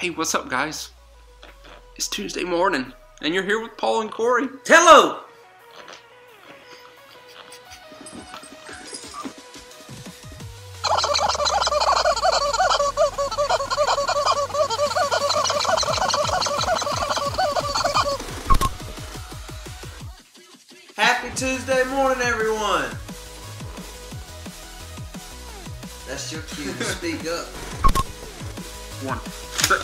Hey, what's up, guys? It's Tuesday morning, and you're here with Paul and Corey. Hello! Happy Tuesday morning, everyone! That's your cue to speak up. One. So,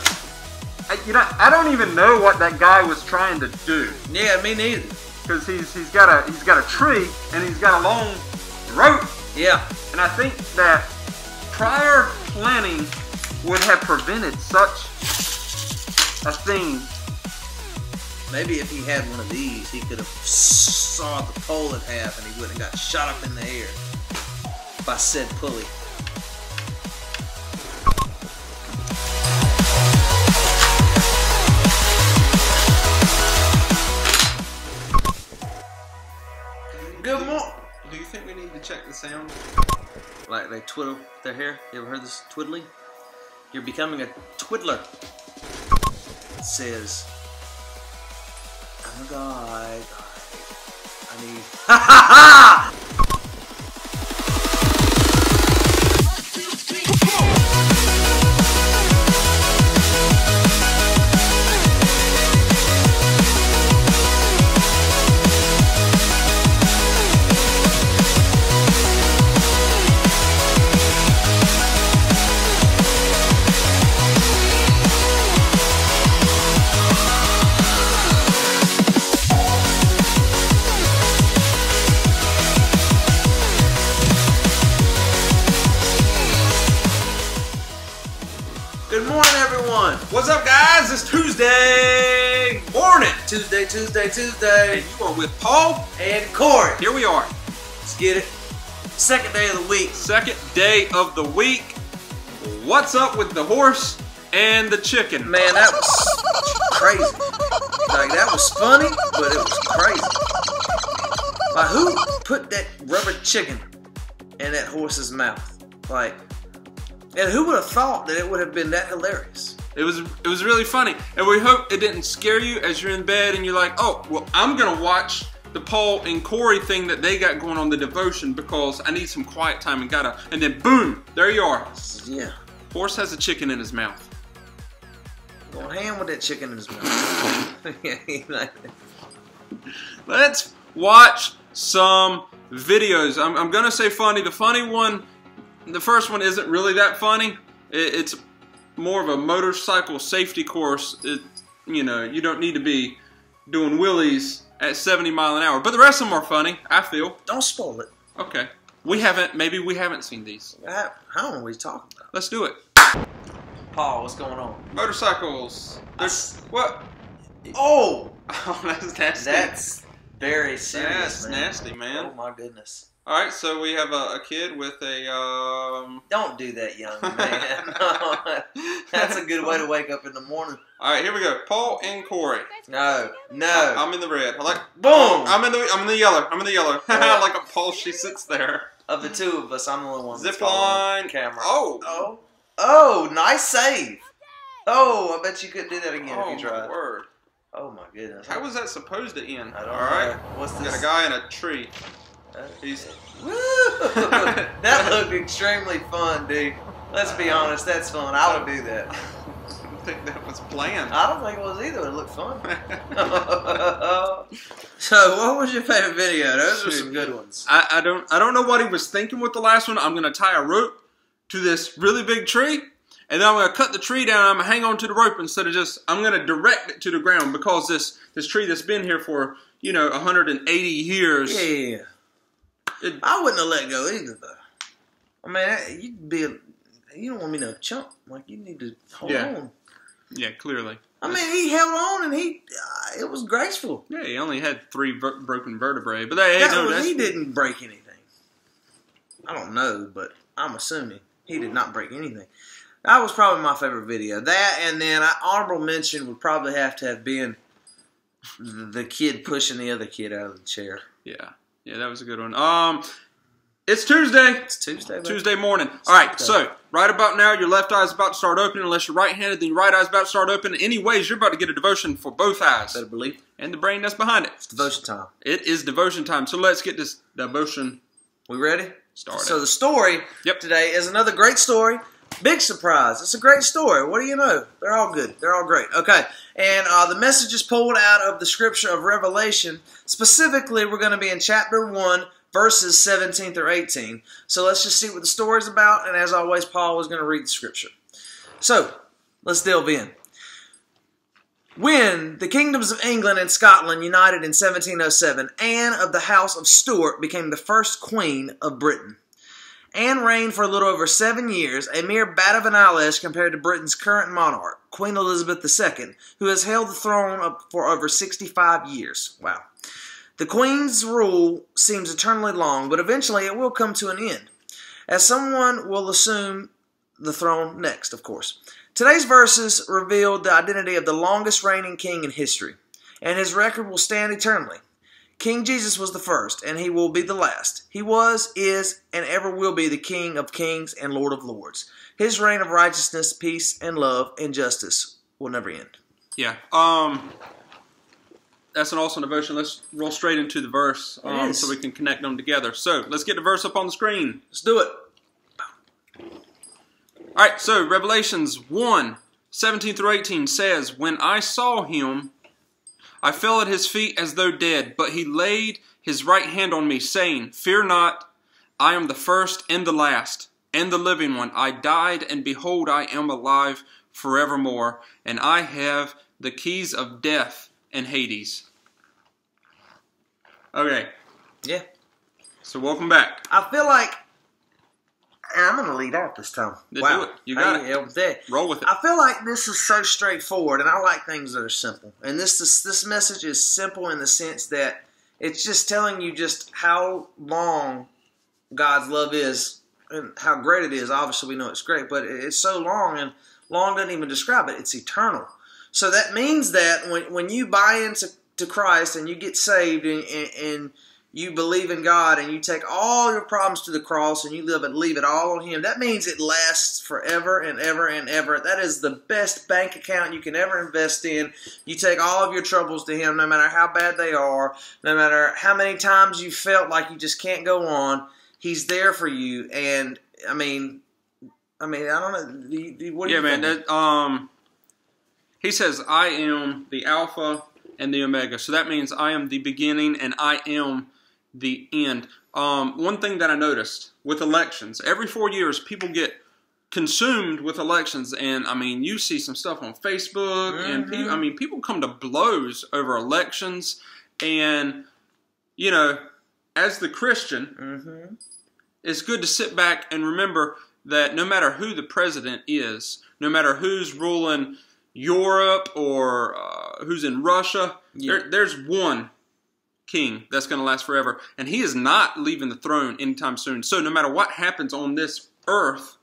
I don't even know what that guy was trying to do. Yeah, me neither. Because he's got a tree and he's got a long rope. Yeah. And I think that prior planning would have prevented such a thing. Maybe if he had one of these, he could have sawed the pole in half and he wouldn't have got shot up in the air by said pulley. Good morning. Do you think we need to check the sound? Like they twiddle their hair. You ever heard this twiddling? You're becoming a twiddler. It says, I'm a guy. I need. Ha ha ha! Good morning, everyone. What's up, guys? It's Tuesday morning. Tuesday. And you are with Paul And Corey. Here we are. Let's get it. Second day of the week. Second day of the week. What's up with the horse and the chicken? Man, that was crazy. Like, that was funny, but it was crazy. Like, who put that rubber chicken in that horse's mouth? Like, and who would have thought that it would have been that hilarious? It was really funny, and we hope it didn't scare you as you're in bed and you're like, oh, well, I'm gonna watch the Paul and Corey thing that they got going on, the devotion, because I need some quiet time and then boom, there you are. Yeah. Horse has a chicken in his mouth. Going ham with that chicken in his mouth. Let's watch some videos. I'm gonna say funny. The funny one, the first one isn't really that funny. It's more of a motorcycle safety course. You know, you don't need to be doing wheelies at 70 miles an hour. But the rest of them are funny, I feel. Don't spoil it. Okay. Maybe we haven't seen these. I don't know what he's talking about. Let's do it. Paul, what's going on? Motorcycles. What? Oh! Oh, that's nasty. That's very serious, That's man. nasty, man. Oh, my goodness. All right, so we have a kid with a... Don't do that, young man. That's a good way to wake up in the morning. All right, here we go. Paul and Corey. No. I'm in the red. I like. Boom. I'm in the yellow. I'm in the yellow. Like a Paul, she sits there. Of the two of us, I'm the only one that's Zip line. camera. Oh. Oh, nice save. Oh, I bet you couldn't do that again if you tried. My word. Oh my goodness. How was that supposed to end? I don't All know. right. What's Got this? a guy in a tree. He's. Woo! That looked extremely fun, dude. Let's be honest, that's fun. I would do that. I don't think that was planned. I don't think it was either. It looked fun. So, what was your favorite video? Those were some good ones. I don't know what he was thinking with the last one. I'm gonna tie a rope to this really big tree, and then I'm gonna cut the tree down. I'm gonna hang on to the rope instead of I'm gonna direct it to the ground because this tree that's been here for 180 years. Yeah. I wouldn't have let go either, though. I mean, you don't want me to chump. Like, you need to hold on. Yeah, clearly. I mean, he held on and it was graceful. Yeah, he only had 3 broken vertebrae, but he didn't break anything. I don't know, but I'm assuming he did not break anything. That was probably my favorite video. That, and then honorable mention would probably have to have been the kid pushing the other kid out of the chair. Yeah, that was a good one. It's Tuesday. It's Tuesday, baby. Tuesday morning. All right, so right about now, your left eye is about to start opening. Unless you're right-handed, then your right eye is about to start opening. Anyways, you're about to get a devotion for both eyes. Better believe. And the brain that's behind it. It's devotion time. It is devotion time. So let's get this devotion We ready? started. So the story today is another great story. Big surprise. It's a great story. What do you know? They're all good. They're all great. Okay. And the message is pulled out of the scripture of Revelation. Specifically, we're going to be in chapter 1, verses 17 through 18. So let's just see what the story's about. And as always, Paul is going to read the scripture. So let's delve in. When the kingdoms of England and Scotland united in 1707, Anne of the House of Stuart became the first queen of Britain. Anne reigned for a little over 7 years, a mere bat of an eyelash compared to Britain's current monarch, Queen Elizabeth II, who has held the throne for over 65 years. Wow. The Queen's rule seems eternally long, but eventually it will come to an end, as someone will assume the throne next, of course. Today's verses revealed the identity of the longest reigning king in history, and his record will stand eternally. King Jesus was the first, and he will be the last. He was, is, and ever will be the King of kings and Lord of lords. His reign of righteousness, peace, and love, and justice will never end. Yeah. That's an awesome devotion. Let's roll straight into the verse so we can connect them together. So let's get the verse up on the screen. Let's do it. All right, so Revelations 1, 17 through 18 says, When I saw him, I fell at his feet as though dead, but he laid his right hand on me, saying, Fear not, I am the first and the last, and the living one. I died, and behold, I am alive forevermore, and I have the keys of death and Hades. Okay. Yeah. So welcome back. I feel like, and I'm going to lead out this time. Do it. You got it. Roll with it. I feel like this is so straightforward, and I like things that are simple. And this message is simple in the sense that it's just telling you just how long God's love is and how great it is. Obviously, we know it's great, but it's so long, and long doesn't even describe it. It's eternal. So that means that when you buy into Christ and you get saved and you believe in God and you take all your problems to the cross and you leave it all on Him, that means it lasts forever and ever and ever. That is the best bank account you can ever invest in. You take all of your troubles to Him, no matter how bad they are, no matter how many times you felt like you just can't go on. He's there for you. And I mean, I don't know. What do you think? He says, I am the Alpha and the Omega. So that means I am the beginning and I am the end. One thing that I noticed with elections, every 4 years people get consumed with elections, and I mean you see some stuff on Facebook, and people come to blows over elections. And you know, as the Christian, it's good to sit back and remember that no matter who the president is, no matter who's ruling Europe or who's in Russia, there's one king that's going to last forever, and he is not leaving the throne anytime soon. So no matter what happens on this earth,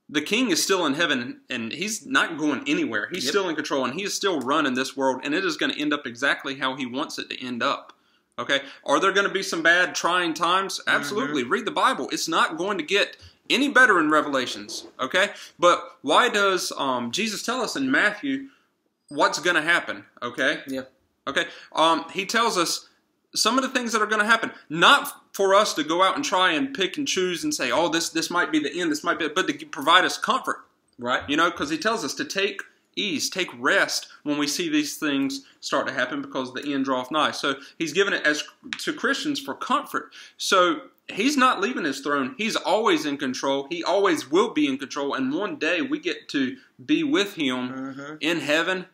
the king is still in heaven, and he's not going anywhere. He's still in control, and he is still running this world, and it is going to end up exactly how he wants it to end up. Okay? Are there going to be some bad, trying times? Absolutely. Read the Bible. It's not going to get any better in Revelations. Okay? But why does Jesus tell us in Matthew what's going to happen? Okay? Yeah. Okay, he tells us some of the things that are going to happen. Not for us to go out and try and pick and choose and say, oh, this might be the end, this might be, but to provide us comfort. Right. You know, because he tells us to take ease, take rest when we see these things start to happen because the end draweth nigh. So he's given it to Christians for comfort. So he's not leaving his throne. He's always in control. He always will be in control. And one day we get to be with him in heaven.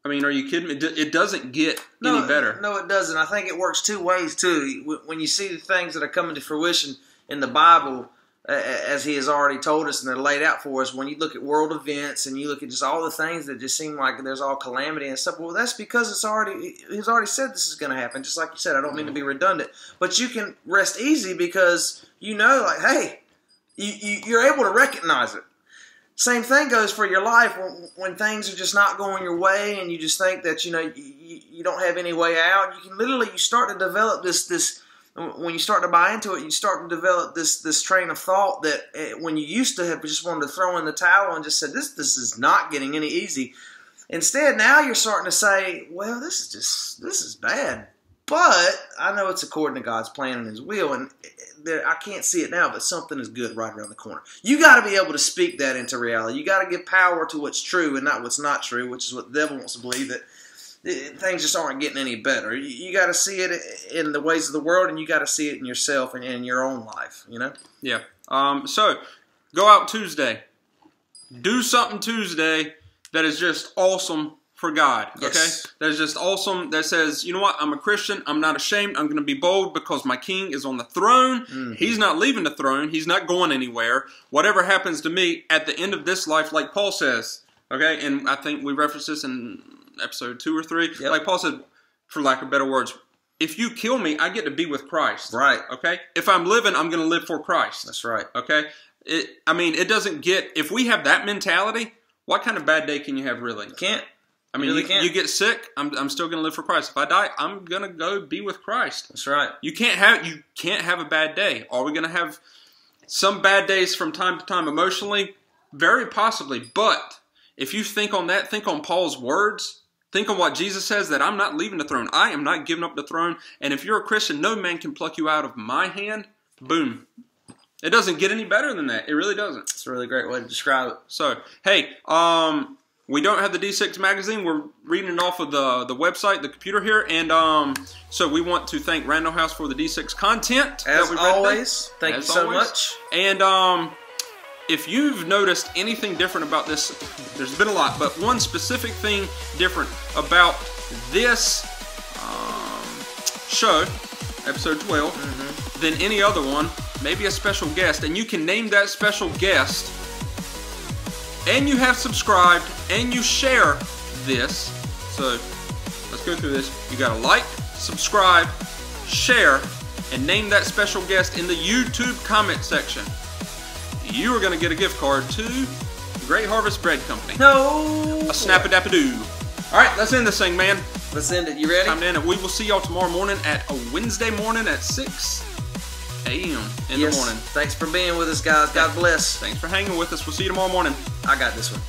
I mean, are you kidding me? It doesn't get any better. No, it doesn't. I think it works two ways, too. When you see the things that are coming to fruition in the Bible, as He has already told us and they're laid out for us, when you look at world events and you look at just all the things that just seem like there's all calamity and stuff, well, that's because He's already said this is going to happen. Just like you said, I don't mean to be redundant. But you can rest easy because you know, like, hey, you're able to recognize it. Same thing goes for your life when things are just not going your way and you just think that, you know, you don't have any way out. You can literally, you start to develop this when you start to buy into it, you start to develop this train of thought that when you used to have just wanted to throw in the towel and just said, this is not getting any easy. Instead, now you're starting to say, well, this is bad. But I know it's according to God's plan and His will, and I can't see it now, but something is good right around the corner. You got to be able to speak that into reality. You got to give power to what's true and not what's not true, which is what the devil wants to believe, that things just aren't getting any better. You got to see it in the ways of the world, and you got to see it in yourself and in your own life, you know? Yeah. So, go out Tuesday. Do something Tuesday that is just awesome for God, okay? Yes. That is just awesome. That says, you know what? I'm a Christian. I'm not ashamed. I'm going to be bold because my King is on the throne. Mm-hmm. He's not leaving the throne. He's not going anywhere. Whatever happens to me at the end of this life, like Paul says, okay? And I think we referenced this in episode 2 or 3. Yep. Like Paul said, for lack of better words, if you kill me, I get to be with Christ. Right. Okay? If I'm living, I'm going to live for Christ. That's right. Okay? It doesn't get, if we have that mentality, what kind of bad day can you have really? You can't. I mean, really can't. you get sick, I'm still going to live for Christ. If I die, I'm going to go be with Christ. That's right. You can't have a bad day. Are we going to have some bad days from time to time emotionally? Very possibly. But if you think on that, think on Paul's words. Think on what Jesus says, that I'm not leaving the throne. I am not giving up the throne. And if you're a Christian, no man can pluck you out of my hand. Boom. It doesn't get any better than that. It really doesn't. It's a really great way to describe it. So, hey, we don't have the D6 magazine. We're reading it off of the website, the computer here. And so we want to thank Randall House for the D6 content. As always, thank you so much. And if you've noticed anything different about this, there's been a lot, but one specific thing different about this show, episode 12, than any other one, maybe a special guest, and you can name that special guest, and you have subscribed, and you share this. So let's go through this. You gotta like, subscribe, share, and name that special guest in the YouTube comment section. You are going to get a gift card to Great Harvest Bread Company. No! A snap-a-dap-a-doo. All right, let's end this thing, man. Let's end it. You ready? Time to end it. We will see y'all tomorrow morning at a Wednesday morning at 6 a.m. in the morning. Thanks for being with us, guys. God bless. Thanks for hanging with us. We'll see you tomorrow morning. I got this one.